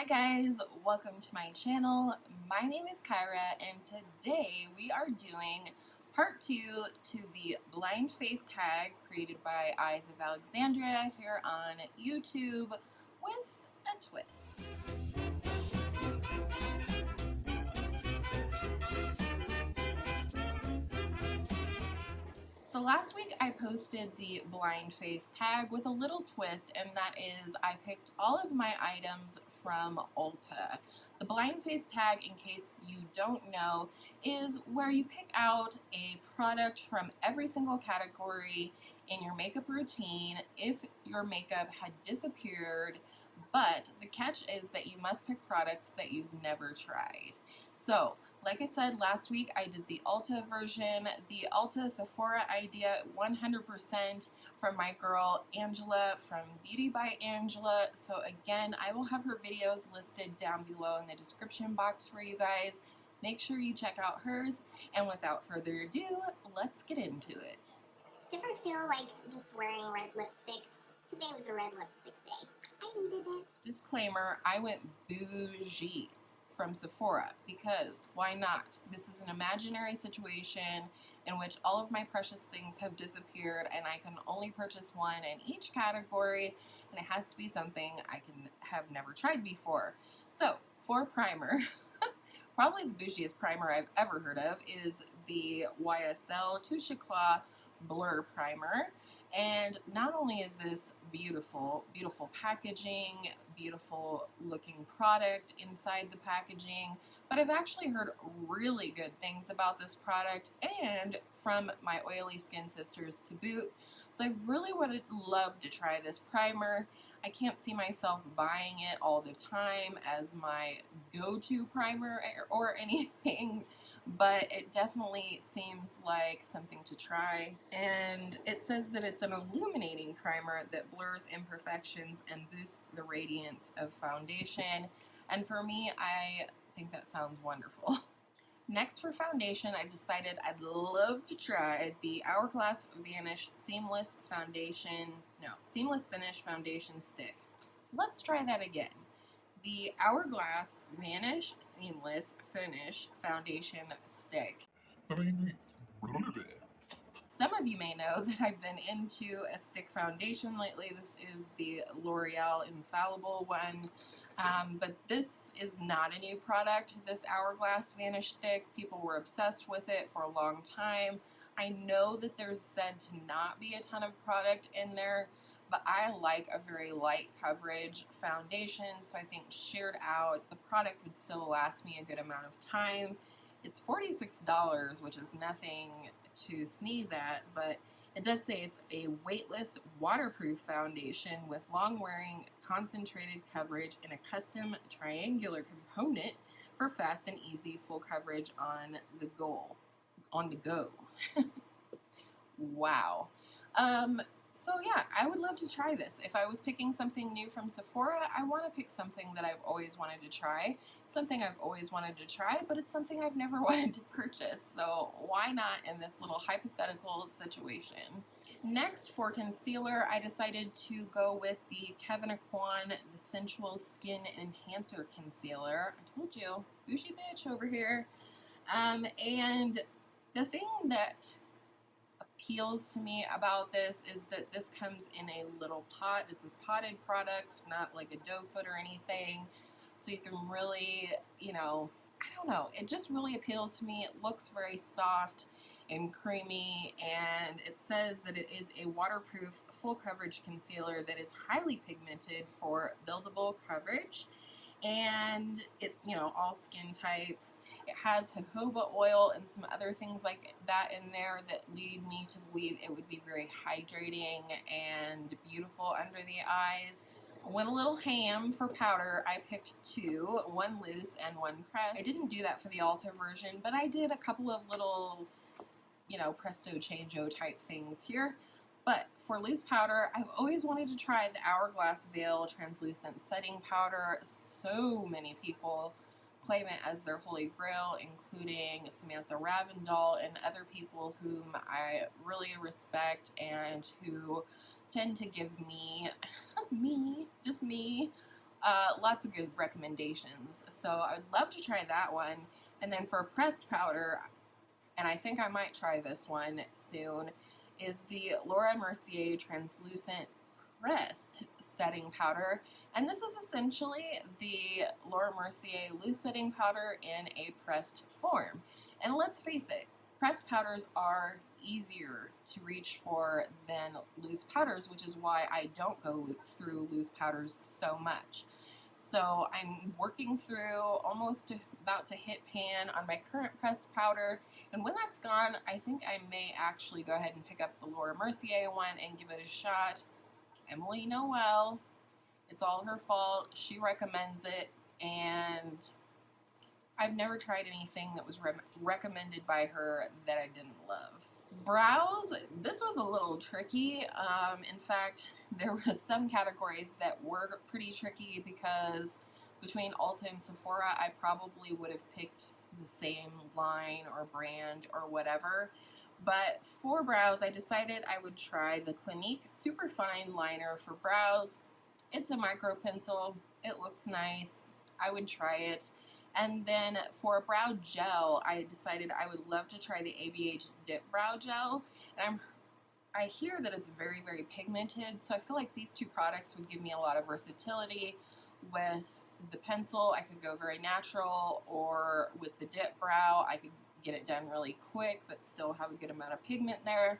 Hi guys, welcome to my channel. My name is Kyra and today we are doing part 2 to the blind faith tag created by Eyes of Alexandria here on YouTube with a twist. So last week I posted the blind faith tag with a little twist, and that is I picked all of my items from Ulta. The blind faith tag, in case you don't know, is where you pick out a product from every single category in your makeup routine if your makeup had disappeared, but the catch is that you must pick products that you've never tried. So, like I said last week, I did the Ulta version, the Ulta Sephora idea 100% from my girl Angela from Beauti By Angela. So again, I will have her videos listed down below in the description box for you guys. Make sure you check out hers. And without further ado, let's get into it. Do you ever feel like just wearing red lipstick? Today was a red lipstick day. I needed it. Disclaimer, I went bougie from Sephora because why not? This is an imaginary situation in which all of my precious things have disappeared and I can only purchase one in each category, and it has to be something I can have never tried before. So for primer, probably the bougiest primer I've ever heard of is the YSL Touche Eclat Blur Primer. And not only is this beautiful, beautiful packaging, beautiful looking product inside the packaging, but I've actually heard really good things about this product and from my oily skin sisters to boot. So I really would love to try this primer. I can't see myself buying it all the time as my go-to primer or anything, but it definitely seems like something to try. And it says that it's an illuminating primer that blurs imperfections and boosts the radiance of foundation. And for me, I think that sounds wonderful. Next, for foundation, I decided I'd love to try the Hourglass Vanish Seamless Finish Foundation Stick. Let's try that again. The Hourglass Vanish Seamless Finish Foundation Stick. Some of you may know that I've been into a stick foundation lately. This is the L'Oreal Infallible one, but this is not a new product, this Hourglass Vanish Stick. People were obsessed with it for a long time. I know that there's said to not be a ton of product in there, but I like a very light coverage foundation, so I think shared out, the product would still last me a good amount of time. It's $46, which is nothing to sneeze at, but it does say it's a weightless, waterproof foundation with long-wearing, concentrated coverage and a custom triangular component for fast and easy full coverage on the go. Wow. So yeah, I would love to try this. If I was picking something new from Sephora, I want to pick something that I've always wanted to try. It's something I've always wanted to try, but it's something I've never wanted to purchase. So why not in this little hypothetical situation? Next, for concealer, I decided to go with the Kevyn Aucoin The Sensual Skin Enhancer Concealer. I told you, bougie bitch over here. And the thing that appeals to me about this is that this comes in a little pot. It's a potted product, not like a doe foot or anything. So you can really, I don't know, it just really appeals to me. It looks very soft and creamy, and it says that it is a waterproof full coverage concealer that is highly pigmented for buildable coverage. And it, all skin types. It has jojoba oil and some other things like that in there that lead me to believe it would be very hydrating and beautiful under the eyes. I went a little ham for powder. I picked two, one loose and one pressed. I didn't do that for the Ulta version, but I did a couple of little, presto changeo type things here. But for loose powder, I've always wanted to try the Hourglass Veil Translucent Setting Powder. So many people claim it as their holy grail, including Samantha Ravindal and other people whom I really respect and who tend to give me, just me, Lots of good recommendations. So I would love to try that one. And then for pressed powder, and I think I might try this one soon, is the Laura Mercier Translucent Pressed Setting Powder. And this is essentially the Laura Mercier Loose Setting Powder in a pressed form. And let's face it, pressed powders are easier to reach for than loose powders, which is why I don't go through loose powders so much. So I'm working through, almost about to hit pan on my current pressed powder, and when that's gone, I think I may actually go ahead and pick up the Laura Mercier one and give it a shot. Emily Noel, it's all her fault. She recommends it, and I've never tried anything that was recommended by her that I didn't love. Brows, this was a little tricky. In fact, there were some categories that were pretty tricky because between Ulta and Sephora, I probably would have picked the same line or brand or whatever. But for brows, I decided I would try the Clinique Superfine Liner for brows. It's a micro pencil. It looks nice. I would try it. And then for brow gel, I decided I would love to try the ABH Dip Brow Gel. And I hear that it's very, very pigmented, so I feel like these two products would give me a lot of versatility. With the pencil, I could go very natural, or with the dip brow, I could get it done really quick but still have a good amount of pigment there.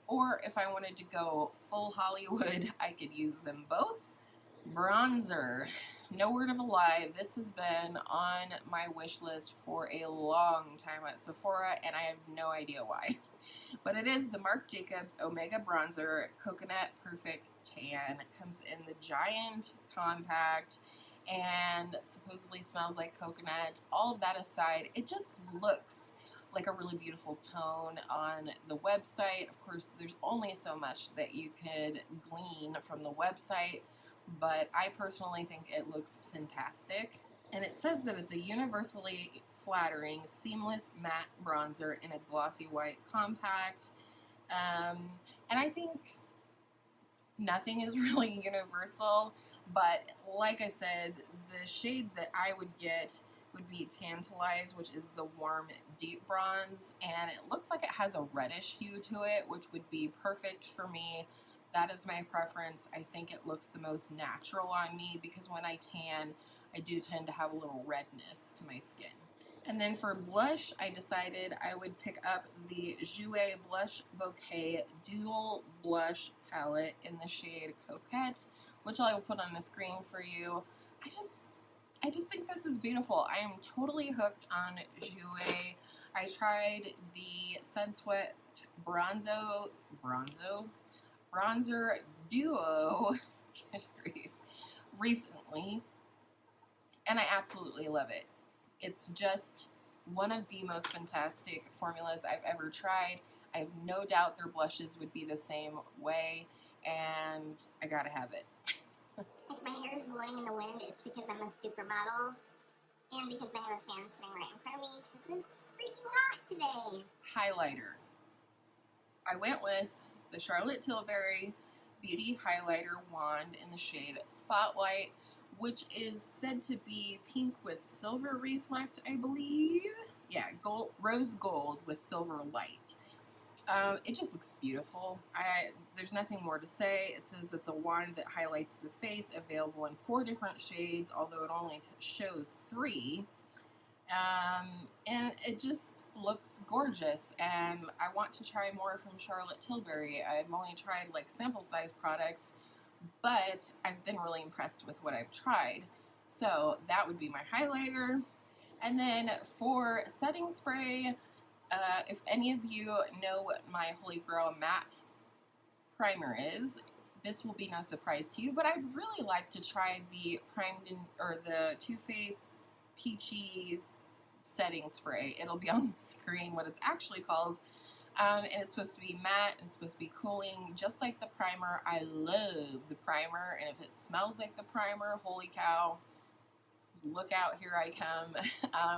Or if I wanted to go full Hollywood, I could use them both. Bronzer. No word of a lie, this has been on my wish list for a long time at Sephora, and I have no idea why. But it is the Marc Jacobs Omega Bronzer Coconut Perfect Tan. It comes in the giant compact and supposedly smells like coconut. All of that aside, it just looks like a really beautiful tone on the website. Of course, there's only so much that you could glean from the website, but I personally think it looks fantastic. And it says that it's a universally flattering, seamless matte bronzer in a glossy white compact. And I think nothing is really universal, but like I said, the shade that I would get would be Tantalize, which is the warm deep bronze, and it looks like it has a reddish hue to it, which would be perfect for me. That is my preference. I think it looks the most natural on me because when I tan, I do tend to have a little redness to my skin. And then for blush, I decided I would pick up the Jouer Blush Bouquet Dual Blush Palette in the shade Coquette, which I will put on the screen for you. I just think this is beautiful. I am totally hooked on Jouer. I tried the Sunswept Bronzer Duo good grief, recently, and I absolutely love it. It's just one of the most fantastic formulas I've ever tried. I have no doubt their blushes would be the same way, and I gotta have it. If my hair is blowing in the wind, it's because I'm a supermodel and because I have a fan sitting right in front of me because it's freaking hot today. Highlighter. I went with the Charlotte Tilbury Beauty Highlighter Wand in the shade Spotlight, which is said to be pink with silver reflect, I believe. Yeah, gold, rose gold with silver light. It just looks beautiful. There's nothing more to say. It says it's a wand that highlights the face, available in 4 different shades, although it only shows 3. And it just looks gorgeous, and I want to try more from Charlotte Tilbury. I've only tried like sample size products, but I've been really impressed with what I've tried. So that would be my highlighter. And then for setting spray, if any of you know what my Holy Grail matte primer is, this will be no surprise to you, but I'd really like to try the the Too Faced Peachy setting spray. It'll be on the screen what it's actually called. And it's supposed to be matte and it's supposed to be cooling, just like the primer. I love the primer, and if it smells like the primer, holy cow, look out, here I come.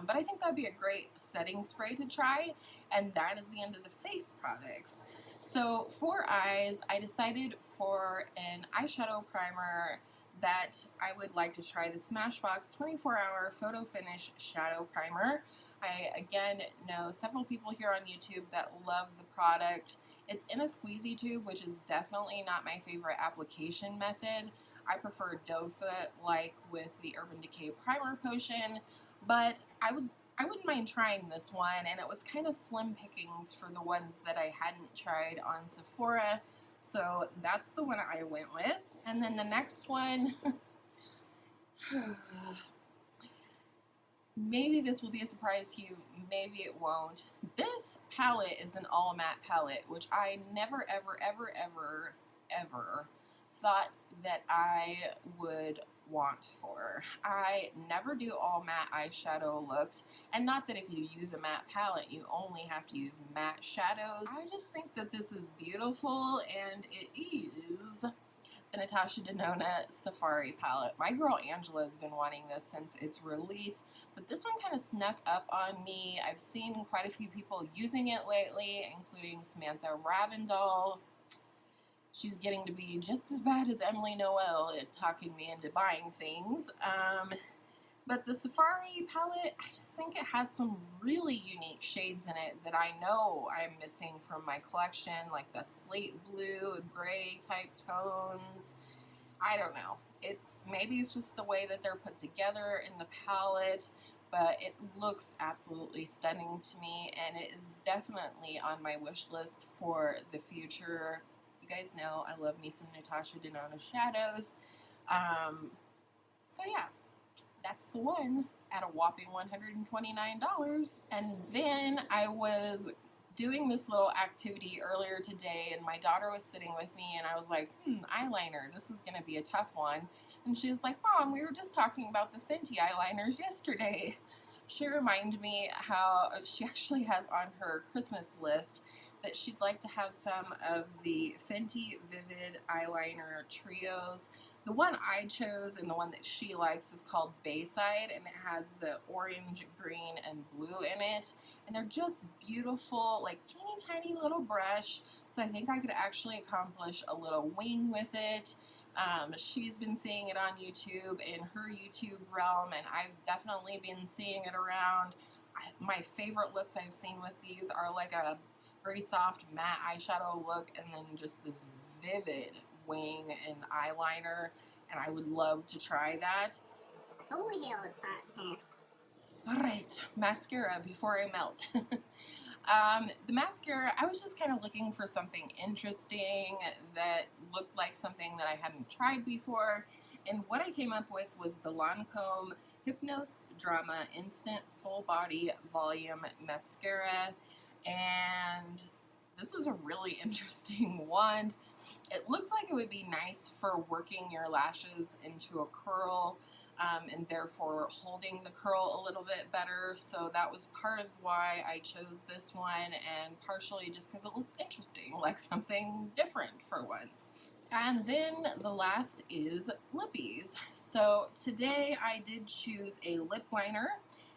But I think that'd be a great setting spray to try, and that is the end of the face products. So for eyes, I decided for an eyeshadow primer that I would like to try the Smashbox 24-hour Photo Finish Shadow Primer. I, again, know several people here on YouTube that love the product. It's in a squeezy tube, which is definitely not my favorite application method. I prefer doe foot, like with the Urban Decay Primer Potion, but I wouldn't mind trying this one, and it was kind of slim pickings for the ones that I hadn't tried on Sephora, so that's the one I went with. And then the next one, maybe this will be a surprise to you, maybe it won't. This palette is an all matte palette, which I never, ever, ever, ever, ever thought that I would want for. I never do all matte eyeshadow looks, and not that if you use a matte palette you only have to use matte shadows. I just think that this is beautiful, and it is the Natasha Denona Safari palette. My girl Angela has been wanting this since its release, but this one kind of snuck up on me. I've seen quite a few people using it lately, including Samantha Ravindall. She's getting to be just as bad as Emily Noel at talking me into buying things. But the Safari palette, I just think it has some really unique shades in it that I know I'm missing from my collection, like the slate blue, gray type tones. I don't know. Maybe it's just the way that they're put together in the palette, but it looks absolutely stunning to me, and it is definitely on my wish list for the future. You guys know I love me some Natasha Denona shadows. So yeah, that's the one at a whopping $129. And then I was doing this little activity earlier today, and my daughter was sitting with me, and I was like, eyeliner, this is gonna be a tough one. And she was like, Mom, we were just talking about the Fenty eyeliners yesterday. She reminded me how she actually has on her Christmas list that she'd like to have some of the Fenty Vivid Eyeliner Trios. The one I chose and the one that she likes is called Bayside, and it has the orange, green, and blue in it. And they're just beautiful, like teeny tiny little brush. So I think I could actually accomplish a little wing with it. She's been seeing it on YouTube in her YouTube realm, and I've definitely been seeing it around. My favorite looks I've seen with these are like a very soft matte eyeshadow look, and then just this vivid wing and eyeliner, and I would love to try that. Holy hell, it's hot here. Alright, mascara before I melt. The mascara, I was just kind of looking for something interesting that looked like something that I hadn't tried before, and what I came up with was the Lancome Hypnose Drama Instant Full Body Volume Mascara, and this is a really interesting wand. It looks like it would be nice for working your lashes into a curl, and therefore holding the curl a little bit better. So that was part of why I chose this one, and partially just because it looks interesting, like something different for once. And then the last is lippies. So today I did choose a lip liner,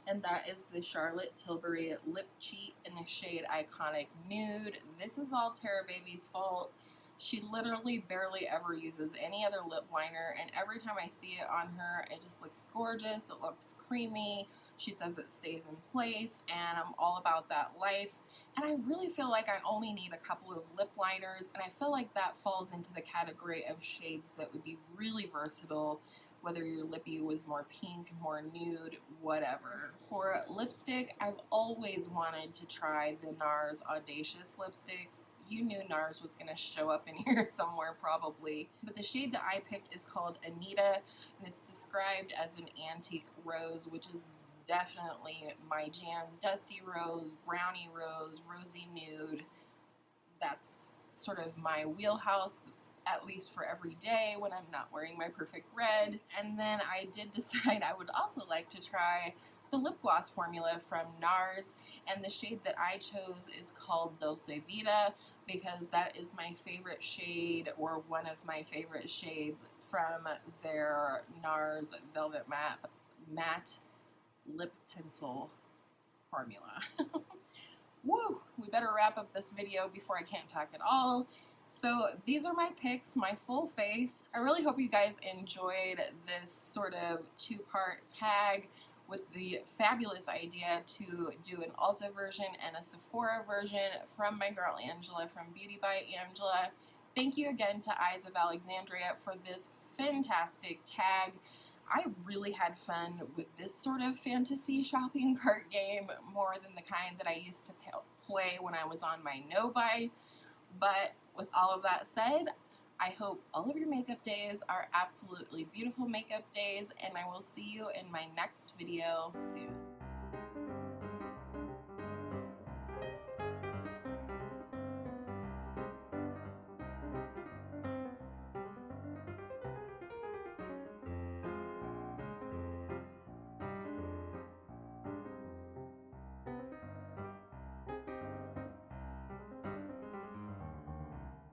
and that is the Charlotte Tilbury Lip Cheat in the shade Iconic Nude. This is all Tara Baby's fault. She literally barely ever uses any other lip liner, and every time I see it on her, it just looks gorgeous. It looks creamy. She says it stays in place, and I'm all about that life. And I really feel like I only need a couple of lip liners, and I feel like that falls into the category of shades that would be really versatile, whether your lippy was more pink, more nude, whatever. For lipstick, I've always wanted to try the NARS Audacious lipsticks. You knew NARS was going to show up in here somewhere probably. But the shade that I picked is called Anita, and it's described as an antique rose, which is definitely my jam. Dusty rose, brownie rose, rosy nude. That's sort of my wheelhouse, at least for every day when I'm not wearing my perfect red. And then I did decide I would also like to try the lip gloss formula from NARS, and the shade that I chose is called Dulce Vita, because that is my favorite shade, or one of my favorite shades from their NARS Velvet Matte Lip Pencil formula. Woo! We better wrap up this video before I can't talk at all. So these are my picks, my full face. I really hope you guys enjoyed this sort of two-part tag with the fabulous idea to do an Ulta version and a Sephora version from my girl Angela from Beauty by Angela. Thank you again to Eyes of Alexandria for this fantastic tag. I really had fun with this sort of fantasy shopping cart game more than the kind that I used to play when I was on my no-buy. But with all of that said, I hope all of your makeup days are absolutely beautiful makeup days, and I will see you in my next video soon.